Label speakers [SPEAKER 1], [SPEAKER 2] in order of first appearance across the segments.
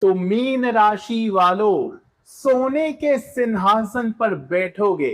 [SPEAKER 1] तो मीन राशि वालों, सोने के सिंहासन पर बैठोगे।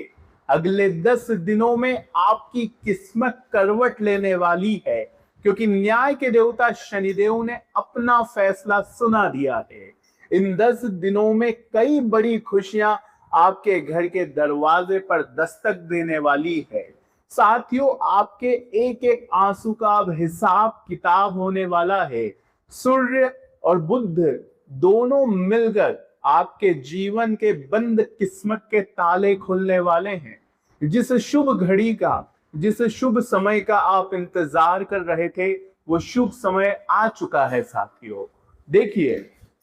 [SPEAKER 1] अगले 10 दिनों में आपकी किस्मत करवट लेने वाली है, क्योंकि न्याय के देवता शनिदेव ने अपना फैसला सुना दिया है। इन 10 दिनों में कई बड़ी खुशियां आपके घर के दरवाजे पर दस्तक देने वाली है। साथियों, आपके एक एक आंसू का अब हिसाब किताब होने वाला है। सूर्य और बुध दोनों मिलकर आपके जीवन के बंद किस्मत के ताले खुलने वाले हैं। जिस शुभ घड़ी का, जिस शुभ समय का आप इंतजार कर रहे थे, वो शुभ समय आ चुका है साथियों। देखिए,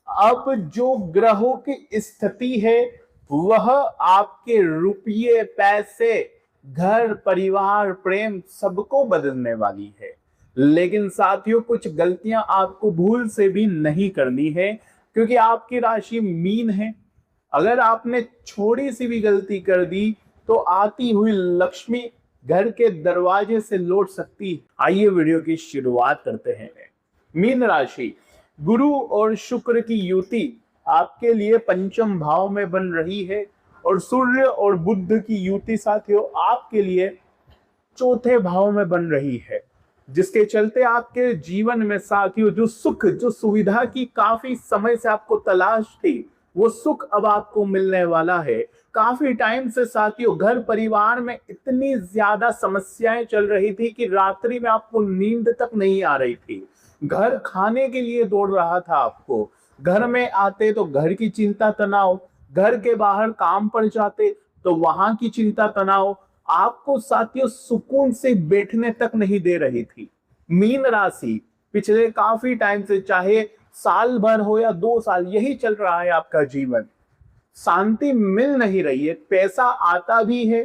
[SPEAKER 1] अब जो ग्रहों की स्थिति है वह आपके रुपये, पैसे, घर, परिवार, प्रेम सबको बदलने वाली है। लेकिन साथियों, कुछ गलतियां आपको भूल से भी नहीं करनी है, क्योंकि आपकी राशि मीन है। अगर आपने छोटी सी भी गलती कर दी तो आती हुई लक्ष्मी घर के दरवाजे से लौट सकती है। आइए वीडियो की शुरुआत करते हैं। मीन राशि, गुरु और शुक्र की युति आपके लिए पंचम भाव में बन रही है, और सूर्य और बुध की युति साथियों आपके लिए चौथे भाव में बन रही है, जिसके चलते आपके जीवन में साथियों जो सुख, जो सुविधा की काफी समय से आपको तलाश थी, वो सुख अब आपको मिलने वाला है। काफी टाइम से साथियों घर परिवार में इतनी ज्यादा समस्याएं चल रही थी कि रात्रि में आपको नींद तक नहीं आ रही थी। घर खाने के लिए दौड़ रहा था आपको। घर में आते तो घर की चिंता तनाव, घर के बाहर काम पर जाते तो वहां की चिंता तनाव आपको साथियों सुकून से बैठने तक नहीं दे रही थी। मीन राशि पिछले काफी टाइम से, चाहे साल भर हो या 2 साल, यही चल रहा है आपका जीवन। शांति मिल नहीं रही है। पैसा आता भी है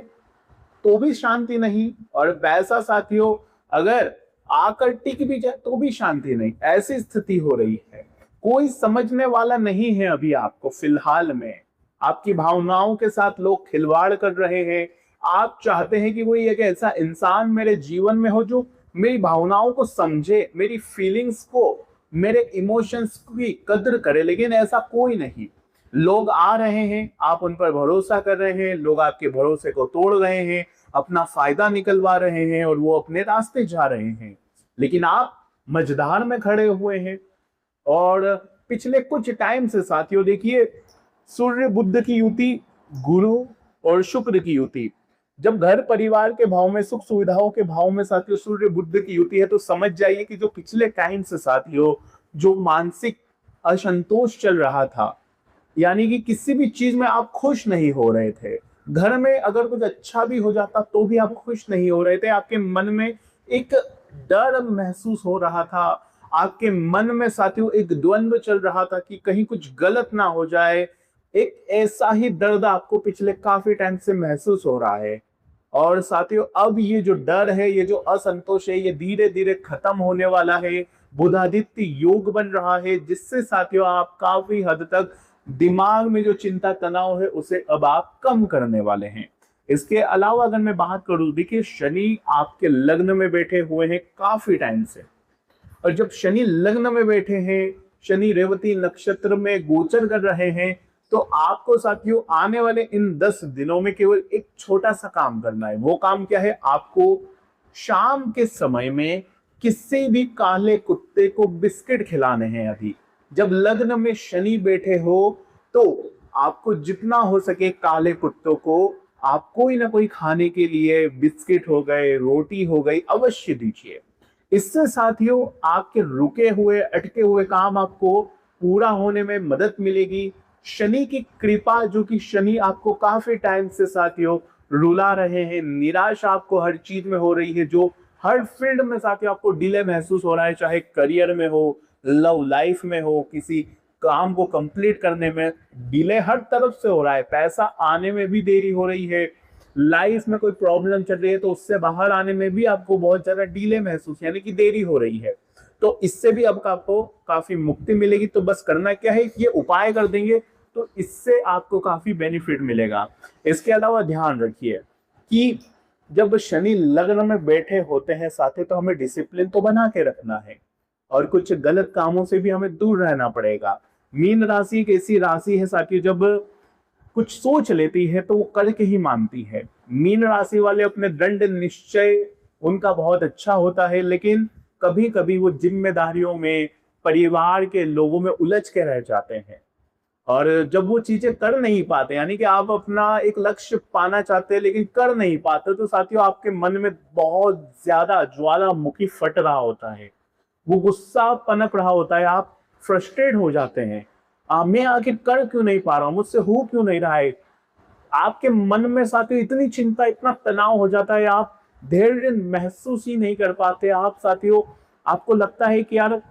[SPEAKER 1] तो भी शांति नहीं, और पैसा साथियों अगर आकर टिक भी जाए तो भी शांति नहीं। ऐसी स्थिति हो रही है। कोई समझने वाला नहीं है अभी आपको। फिलहाल में आपकी भावनाओं के साथ लोग खिलवाड़ कर रहे हैं। आप चाहते हैं कि कोई एक ऐसा इंसान मेरे जीवन में हो जो मेरी भावनाओं को समझे, मेरी फीलिंग्स को, मेरे इमोशंस की कद्र करे, लेकिन ऐसा कोई नहीं। लोग आ रहे हैं, आप उन पर भरोसा कर रहे हैं, लोग आपके भरोसे को तोड़ रहे हैं, अपना फायदा निकलवा रहे हैं और वो अपने रास्ते जा रहे हैं, लेकिन आप मझधार में खड़े हुए हैं। और पिछले कुछ टाइम से साथियों देखिए, सूर्य बुध की युति, गुरु और शुक्र की युति, जब घर परिवार के भाव में, सुख सुविधाओं के भाव में साथियों सूर्य बुध की युति है, तो समझ जाइए कि जो पिछले टाइम से साथियों जो मानसिक असंतोष चल रहा था, यानी कि किसी भी चीज में आप खुश नहीं हो रहे थे, घर में अगर कुछ अच्छा भी हो जाता तो भी आप खुश नहीं हो रहे थे, आपके मन में एक डर महसूस हो रहा था, आपके मन में साथियों एक द्वंद्व चल रहा था कि कहीं कुछ गलत ना हो जाए। एक ऐसा ही दर्द आपको पिछले काफी टाइम से महसूस हो रहा है। और साथियों अब ये जो डर है, ये जो असंतोष है, ये धीरे धीरे खत्म होने वाला है। बुधादित्य योग बन रहा है, जिससे साथियों आप काफी हद तक दिमाग में जो चिंता तनाव है उसे अब आप कम करने वाले हैं। इसके अलावा अगर मैं बात करूं, देखिए शनि आपके लग्न में बैठे हुए हैं काफी टाइम से, और जब शनि लग्न में बैठे हैं, शनि रेवती नक्षत्र में गोचर कर रहे हैं, तो आपको साथियों आने वाले इन 10 दिनों में केवल एक छोटा सा काम करना है। वो काम क्या है? आपको शाम के समय में किसी भी काले कुत्ते को बिस्किट खिलाने हैं। अभी जब लग्न में शनि बैठे हो तो आपको जितना हो सके काले कुत्तों को आप कोई ना कोई खाने के लिए, बिस्किट हो गए, रोटी हो गई, अवश्य दीजिए। इससे साथियों आपके रुके हुए, अटके हुए काम आपको पूरा होने में मदद मिलेगी। शनि की कृपा, जो कि शनि आपको काफी टाइम से साथियों रुला रहे हैं, निराश आपको हर चीज में हो रही है, जो हर फील्ड में साथियों आपको डिले महसूस हो रहा है, चाहे करियर में हो, लव लाइफ में हो, किसी काम को कंप्लीट करने में डिले हर तरफ से हो रहा है, पैसा आने में भी देरी हो रही है, लाइफ में कोई प्रॉब्लम चल रही है तो उससे बाहर आने में भी आपको बहुत ज्यादा डिले महसूस, यानी कि देरी हो रही है। तो इससे भी अब आपको काफी मुक्ति मिलेगी। तो बस करना क्या है, ये उपाय कर देंगे तो इससे आपको काफी बेनिफिट मिलेगा। इसके अलावा ध्यान रखिए कि जब शनि लग्न में बैठे होते हैं साथी, तो हमें डिसिप्लिन तो बना के रखना है और कुछ गलत कामों से भी हमें दूर रहना पड़ेगा। मीन राशि एक ऐसी राशि है साथियों, जब कुछ सोच लेती है तो वो करके ही मानती है। मीन राशि वाले अपने दृढ़ निश्चय उनका बहुत अच्छा होता है, लेकिन कभी कभी वो जिम्मेदारियों में, परिवार के लोगों में उलझ के रह जाते हैं। और जब वो चीजें कर नहीं पाते, यानी कि आप अपना एक लक्ष्य पाना चाहते हैं लेकिन कर नहीं पाते, तो साथियों आपके मन में बहुत ज्यादा ज्वालामुखी फट रहा होता है, वो गुस्सा पनप रहा होता है, आप फ्रस्ट्रेट हो जाते हैं। मैं आखिर कर क्यों नहीं पा रहा हूँ, मुझसे हो क्यों नहीं रहा है। आपके मन में साथियों इतनी चिंता, इतना तनाव हो जाता है, आप धैर्य महसूस ही नहीं कर पाते। आप साथियों, आपको लगता है कि यार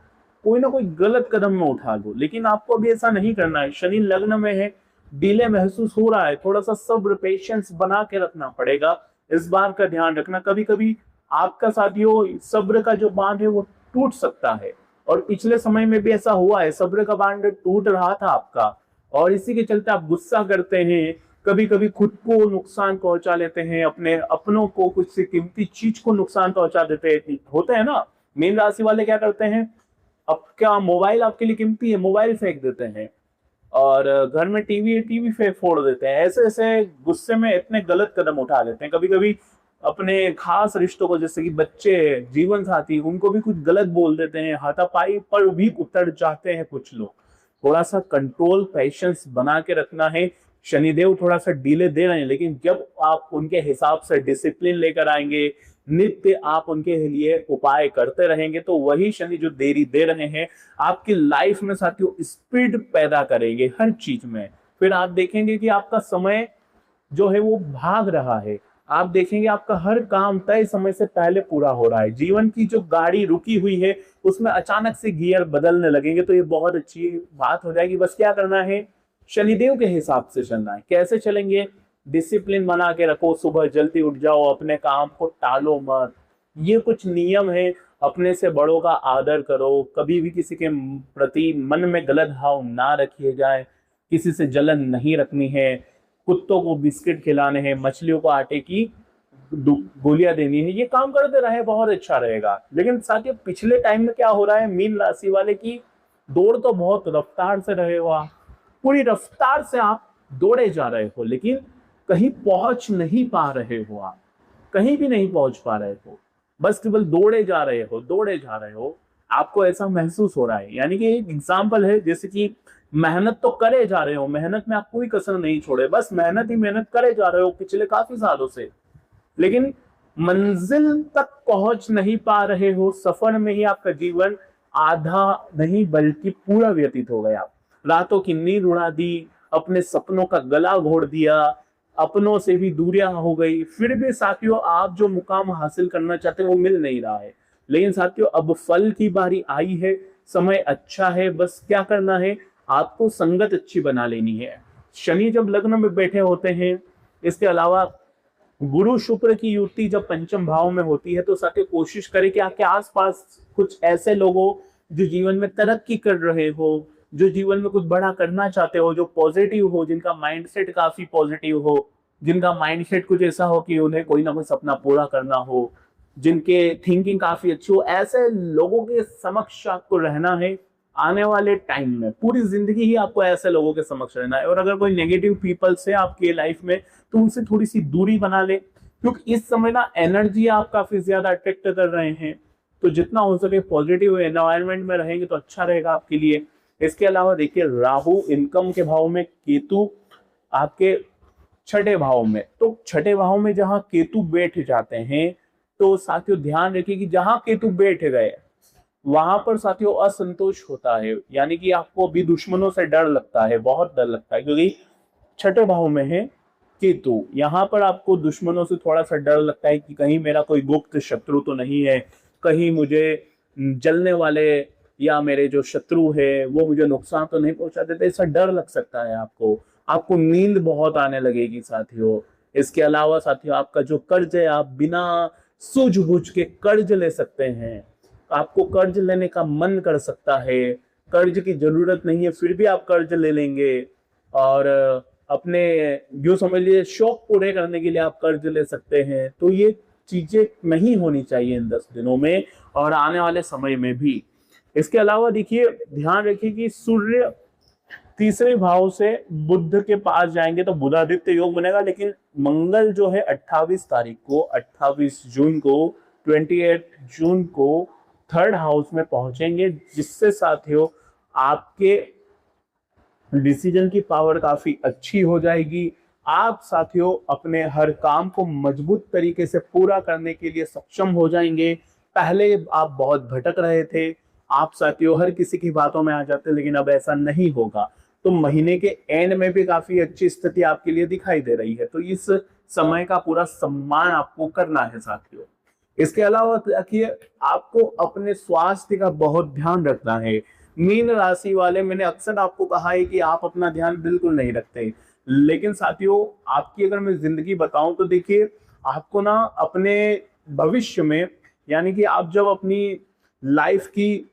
[SPEAKER 1] कोई ना कोई गलत कदम में उठा लो, लेकिन आपको अभी ऐसा नहीं करना है। शनि लग्न में है, डिले महसूस हो रहा है, थोड़ा सा सब्र पेशेंस बना के रखना पड़ेगा। इस बात का ध्यान रखना, कभी कभी आपका साथियों सब्र का जो बांध है वो टूट सकता है, और पिछले समय में भी ऐसा हुआ है, सब्र का बांध टूट रहा था आपका, और इसी के चलते आप गुस्सा करते हैं, कभी कभी खुद को नुकसान पहुंचा लेते हैं, अपने अपनों को, कुछ से कीमती चीज को नुकसान पहुंचा देते हैं। होते हैं ना, मीन राशि वाले क्या करते हैं, अब क्या मोबाइल आपके लिए कीमती है, मोबाइल फेंक देते हैं, और घर में टीवी फेंक फोड़ देते हैं। ऐसे ऐसे गुस्से में इतने गलत कदम उठा लेते हैं। कभी कभी अपने खास रिश्तों को, जैसे कि बच्चे, जीवन साथी, उनको भी कुछ गलत बोल देते हैं, हाथापाई पर भी उतर जाते हैं कुछ लोग। थोड़ा सा कंट्रोल, पेशेंस बना के रखना है। शनिदेव थोड़ा सा डिले दे रहे हैं, लेकिन जब आप उनके हिसाब से डिसिप्लिन लेकर आएंगे, नित्य आप उनके लिए उपाय करते रहेंगे, तो वही शनि जो देरी दे रहे हैं आपकी लाइफ में साथियों स्पीड पैदा करेंगे हर चीज में। फिर आप देखेंगे कि आपका समय जो है वो भाग रहा है, आप देखेंगे आपका हर काम तय समय से पहले पूरा हो रहा है। जीवन की जो गाड़ी रुकी हुई है उसमें अचानक से गियर बदलने लगेंगे, तो ये बहुत अच्छी बात हो जाएगी। बस क्या करना है, शनिदेव के हिसाब से चलना है। कैसे चलेंगे, डिसिप्लिन बना के रखो, सुबह जल्दी उठ जाओ, अपने काम को टालो मत, ये कुछ नियम है। अपने से बड़ों का आदर करो, कभी भी किसी के प्रति मन में गलत भाव ना रखिए जाए, किसी से जलन नहीं रखनी है, कुत्तों को बिस्किट खिलाने हैं, मछलियों को आटे की गोलियां देनी है, ये काम करते रहे बहुत अच्छा रहेगा। लेकिन साथियों पिछले टाइम में क्या हो रहा है, मीन राशि वाले की दौड़ तो बहुत रफ्तार से रहे हो आप, पूरी रफ्तार से आप दौड़े जा रहे हो, लेकिन कहीं पहुंच नहीं पा रहे हो, आप कहीं भी नहीं पहुंच पा रहे हो, बस केवल दौड़े जा रहे हो, दौड़े जा रहे हो, आपको ऐसा महसूस हो रहा है। यानी कि एक एग्जाम्पल है, जैसे कि मेहनत तो करे जा रहे हो, मेहनत में आप कोई कसर नहीं छोड़े, बस मेहनत ही मेहनत करे जा रहे हो पिछले काफी सालों से, लेकिन मंजिल तक पहुंच नहीं पा रहे हो। सफर में ही आपका जीवन आधा नहीं बल्कि पूरा व्यतीत हो गया। रातों की नींद उड़ा दी, अपने सपनों का गला घोट दिया, अपनों से भी दूरियां हो गई, फिर भी साथियों आप जो मुकाम हासिल करना चाहते हैं वो मिल नहीं रहा है। लेकिन साथियों अब फल की बारी आई है, समय अच्छा है, बस क्या करना है, आपको संगत अच्छी बना लेनी है। शनि जब लग्न में बैठे होते हैं, इसके अलावा गुरु शुक्र की युति जब पंचम भाव में होती है, तो साथियों कोशिश करें कि आपके आसपास कुछ ऐसे लोग हो जो जीवन में तरक्की कर रहे हो, जो जीवन में कुछ बड़ा करना चाहते हो, जो पॉजिटिव हो, जिनका माइंडसेट काफी पॉजिटिव हो, जिनका माइंडसेट कुछ ऐसा हो कि उन्हें कोई ना कोई सपना पूरा करना हो, जिनके थिंकिंग काफी अच्छी हो, ऐसे लोगों के समक्ष आपको रहना है। आने वाले टाइम में पूरी जिंदगी ही आपको ऐसे लोगों के समक्ष रहना है, और अगर कोई नेगेटिव पीपल्स है आपकी लाइफ में तो उनसे थोड़ी सी दूरी बना ले, क्योंकि इस समय ना एनर्जी आप काफी ज्यादा अट्रैक्ट कर रहे हैं, तो जितना हो सके पॉजिटिव एनवायरनमेंट में रहेंगे तो अच्छा रहेगा आपके लिए। इसके अलावा देखिए राहु इनकम के भाव में, केतु आपके छठे भाव में, तो छठे भाव में जहां केतु बैठ जाते हैं, तो साथियों ध्यान रखिए कि जहां केतु बैठ गए वहां पर साथियों असंतोष होता है, यानी कि आपको भी दुश्मनों से डर लगता है, बहुत डर लगता है, क्योंकि छठे भाव में है केतु। यहाँ पर आपको दुश्मनों से थोड़ा सा डर लगता है कि कहीं मेरा कोई गुप्त शत्रु तो नहीं है, कहीं मुझे जलने वाले या मेरे जो शत्रु है वो मुझे नुकसान तो नहीं पहुंचा देते, ऐसा डर लग सकता है आपको। आपको नींद बहुत आने लगेगी साथियों। इसके अलावा साथियों आपका जो कर्ज है, आप बिना सूझबूझ के कर्ज ले सकते हैं, आपको कर्ज लेने का मन कर सकता है, कर्ज की जरूरत नहीं है फिर भी आप कर्ज ले लेंगे, और अपने जो समझ लीजिए शौक पूरे करने के लिए आप कर्ज ले सकते हैं। तो ये चीजें नहीं होनी चाहिए इन 10 दिनों में और आने वाले समय में भी। इसके अलावा देखिए ध्यान रखिए कि सूर्य
[SPEAKER 2] तीसरे भाव से बुध के पास जाएंगे तो बुधादित्य योग बनेगा, लेकिन मंगल जो है 28 तारीख को, 28 जून को, 28 जून को थर्ड हाउस में पहुंचेंगे, जिससे साथियों आपके डिसीजन की पावर काफी अच्छी हो जाएगी। आप साथियों अपने हर काम को मजबूत तरीके से पूरा करने के लिए सक्षम हो जाएंगे। पहले आप बहुत भटक रहे थे, आप साथियों हर किसी की बातों में आ जाते, लेकिन अब ऐसा नहीं होगा। तो महीने के एंड में भी काफी अच्छी स्थिति आपके लिए दिखाई दे रही है, तो इस समय का पूरा सम्मान आपको करना है साथियों। इसके अलावा देखिए, आपको अपने स्वास्थ्य का बहुत ध्यान रखना है। मीन राशि वाले, मैंने अक्सर आपको कहा है कि आप अपना ध्यान बिल्कुल नहीं रखते, लेकिन साथियों आपकी अगर मैं जिंदगी बताऊं तो देखिए, आपको ना अपने भविष्य में, यानी कि आप जब अपनी लाइफ की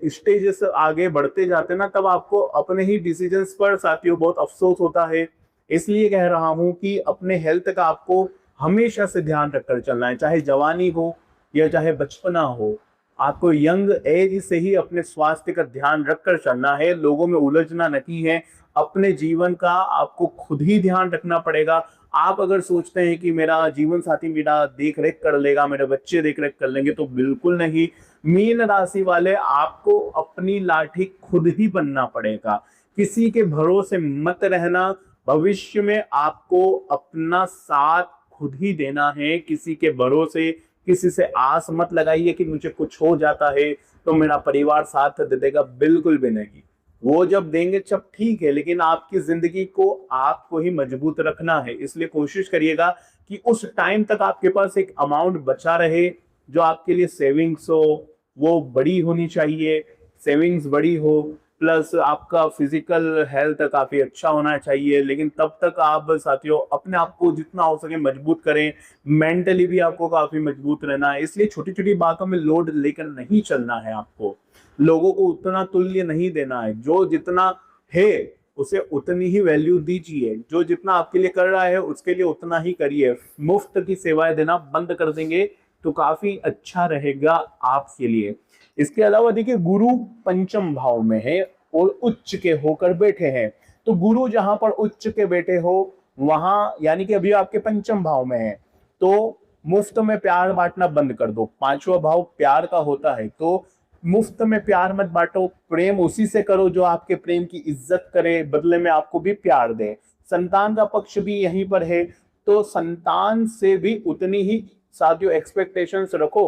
[SPEAKER 2] स्टेज से आगे बढ़ते जाते ना, तब आपको अपने ही डिसीजंस पर साथियों बहुत अफसोस होता है। इसलिए कह रहा हूं कि अपने हेल्थ का आपको हमेशा से ध्यान रखकर चलना है, चाहे जवानी हो या चाहे बचपना हो। आपको यंग एज से ही अपने स्वास्थ्य का ध्यान रखकर चलना है, लोगों में उलझना नहीं है। अपने जीवन का आपको खुद ही ध्यान रखना पड़ेगा। आप अगर सोचते हैं कि मेरा जीवन साथी मेरा देख रेख कर लेगा, मेरे बच्चे देख रेख कर लेंगे, तो बिल्कुल नहीं। मीन राशि वाले, आपको अपनी लाठी खुद ही बनना पड़ेगा, किसी के भरोसे मत रहना। भविष्य में आपको अपना साथ खुद ही देना है, किसी के भरोसे, किसी से आस मत लगाइए कि मुझे कुछ हो जाता है तो मेरा परिवार साथ दे देगा, बिल्कुल भी नहीं। वो जब देंगे जब ठीक है, लेकिन आपकी जिंदगी को आपको ही मजबूत रखना है। इसलिए कोशिश करिएगा कि उस टाइम तक आपके पास एक अमाउंट बचा रहे जो आपके लिए सेविंग्स हो, वो बड़ी होनी चाहिए, सेविंग्स बड़ी हो, प्लस आपका फिजिकल हेल्थ काफी अच्छा होना चाहिए। लेकिन तब तक आप साथियों अपने आप को जितना हो सके मजबूत करें, मेंटली भी आपको काफी मजबूत रहना है। इसलिए छोटी छोटी बातों में लोड लेकर नहीं चलना है, आपको लोगों को उतना तुल्य नहीं देना है। जो जितना है उसे उतनी ही वैल्यू दीजिए, जो जितना आपके लिए कर रहा है उसके लिए उतना ही करिए। मुफ्त की सेवाएं देना बंद कर देंगे तो काफी अच्छा रहेगा आपके लिए। इसके अलावा देखिए, गुरु पंचम भाव में है और उच्च के होकर बैठे हैं। तो गुरु जहां पर उच्च के बैठे हो वहां, यानी कि अभी आपके पंचम भाव में है, तो मुफ्त में प्यार बांटना बंद कर दो। पांचवा भाव प्यार का होता है, तो मुफ्त में प्यार मत बांटो, प्रेम उसी से करो जो आपके प्रेम की इज्जत करे, बदले में आपको भी प्यार दे। संतान का पक्ष भी यहीं पर है, तो संतान से भी उतनी ही साथियों एक्सपेक्टेशंस रखो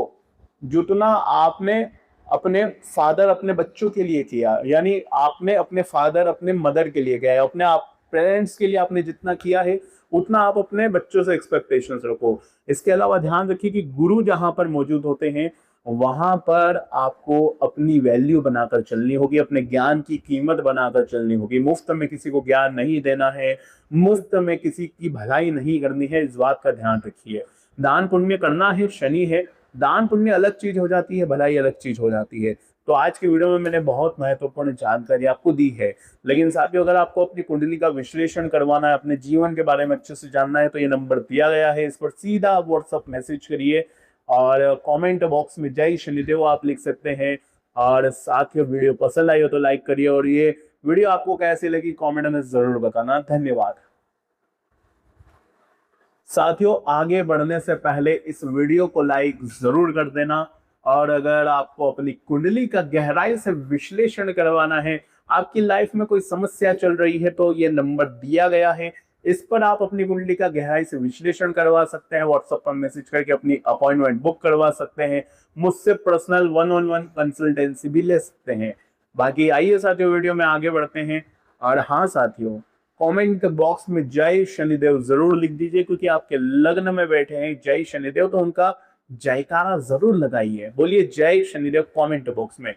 [SPEAKER 2] जितना आपने अपने फादर अपने बच्चों के लिए किया, यानी आपने अपने फादर अपने मदर के लिए किया, अपने आप पेरेंट्स के लिए आपने जितना किया है उतना आप अपने बच्चों से एक्सपेक्टेशंस रखो। इसके अलावा ध्यान रखिए कि गुरु जहां पर मौजूद होते हैं वहां पर आपको अपनी वैल्यू बनाकर चलनी होगी, अपने ज्ञान की कीमत बनाकर चलनी होगी। मुफ्त में किसी को ज्ञान नहीं देना है, मुफ्त में किसी की भलाई नहीं करनी है, इस बात का ध्यान रखिए। दान पुण्य करना है, शनि है, दान पुण्य अलग चीज हो जाती है, भलाई अलग चीज हो जाती है। तो आज की वीडियो में मैंने बहुत महत्वपूर्ण जानकारी आपको दी है। लेकिन साथियों, अगर आपको अपनी कुंडली का विश्लेषण करवाना है, अपने जीवन के बारे में अच्छे से जानना है, तो ये नंबर दिया गया है, इस पर सीधा व्हाट्सएप मैसेज करिए और कमेंट बॉक्स में जय शनिदेव आप लिख सकते हैं। और साथियों, वीडियो पसंद आई हो तो लाइक करिए, और ये वीडियो आपको कैसी लगी कमेंट में जरूर बताना। धन्यवाद। साथियों, आगे बढ़ने से पहले इस वीडियो को लाइक जरूर कर देना, और अगर आपको अपनी कुंडली का गहराई से विश्लेषण करवाना है, आपकी लाइफ में कोई समस्या चल रही है, तो ये नंबर दिया गया है, इस पर आप अपनी कुंडली का गहराई से विश्लेषण करवा सकते हैं। व्हाट्सएप पर मैसेज करके अपनी अपॉइंटमेंट बुक करवा सकते हैं, मुझसे पर्सनल 1-on-1 कंसल्टेंसी भी ले सकते हैं। बाकी आइए साथियों, वीडियो में आगे बढ़ते हैं। और हाँ साथियों, कमेंट बॉक्स में जय शनिदेव जरूर लिख दीजिए, क्योंकि आपके लग्न में बैठे हैं जय शनिदेव, तो उनका जयकारा जरूर लगाइए। बोलिए जय शनिदेव कमेंट बॉक्स में।